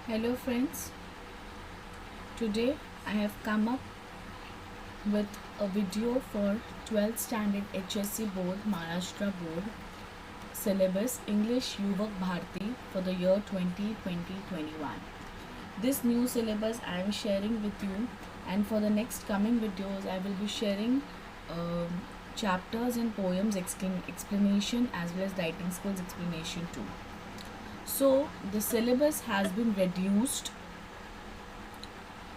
Hello friends, today I have come up with a video for 12th standard HSC board Maharashtra board syllabus English Yuvak Bharti for the year 2020-21. This new syllabus I am sharing with you, and for the next coming videos I will be sharing chapters and poems explanation as well as writing skills explanation too. So the syllabus has been reduced.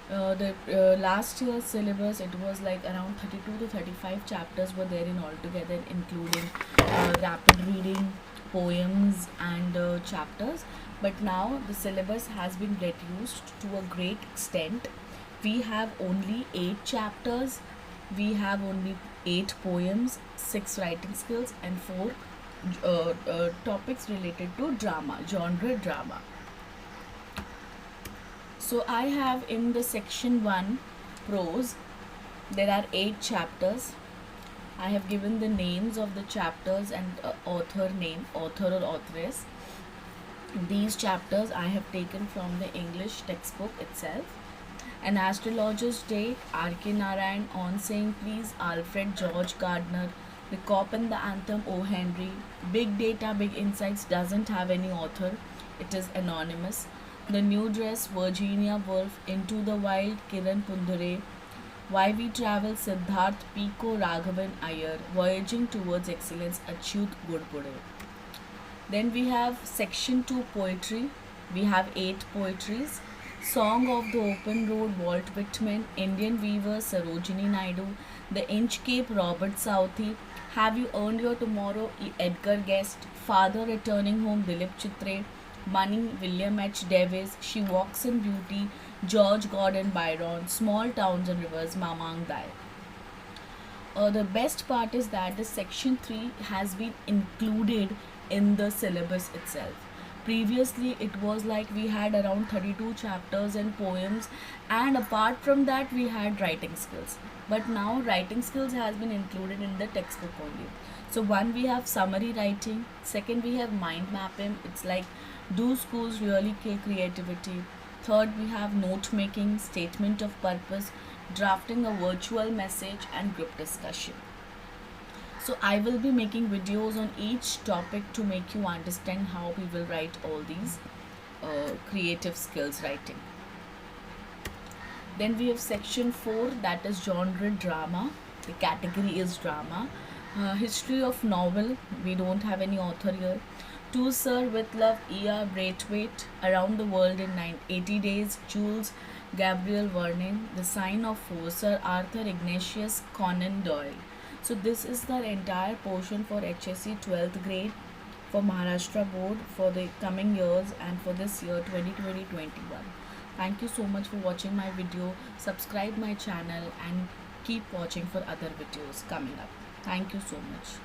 The last year's syllabus, it was like around 32 to 35 chapters were there in altogether, including rapid reading, poems, and chapters. But now the syllabus has been reduced to a great extent. We have only 8 chapters, we have only 8 poems, 6 writing skills, and 4 topics related to drama, genre drama. So I have in the section 1 prose, there are 8 chapters. I have given the names of the chapters and author name, author or authoress. These chapters I have taken from the English textbook itself. An Astrologer's Day, R.K. Narayan, On Saying Please, Alfred George Gardner, The Cop and the Anthem, O. Henry. Big Data, Big Insights doesn't have any author, it is anonymous. The New Dress, Virginia Woolf, Into the Wild, Kiran Pundure. Why We Travel, Siddharth Pico Raghavan Iyer. Voyaging Towards Excellence, Achyut Gurpure. Then we have section 2 poetry. We have 8 poetries. Song of the Open Road, Walt Whitman. Indian Weaver, Sarojini Naidu. The Inchcape, Robert Southey. Have You Earned Your Tomorrow, Edgar Guest. Father Returning Home, Dilip Chitre. Money, William H. Davis. She Walks in Beauty, George Gordon Byron. Small Towns and Rivers, Mamang Dai. The best part is that the section 3 has been included in the syllabus itself. Previously, it was like we had around 32 chapters and poems, and apart from that, we had writing skills. But now, writing skills has been included in the textbook only. So, one, we have summary writing, second, we have mind mapping. It's like, do schools really kill creativity? Third, we have note making, statement of purpose, drafting a virtual message, and group discussion. So I will be making videos on each topic to make you understand how we will write all these creative skills writing. Then we have section 4, that is genre drama. The category is drama. History of novel, we don't have any author here. To Sir with Love, E.R. Braithwaite. Around the World in 80 Days, Jules Gabriel Vernon. The Sign of Four, Sir Arthur Ignatius Conan Doyle. So this is the entire portion for HSC 12th grade for Maharashtra board for the coming years and for this year 2020-21. Thank you so much for watching my video. Subscribe my channel and keep watching for other videos coming up. Thank you so much.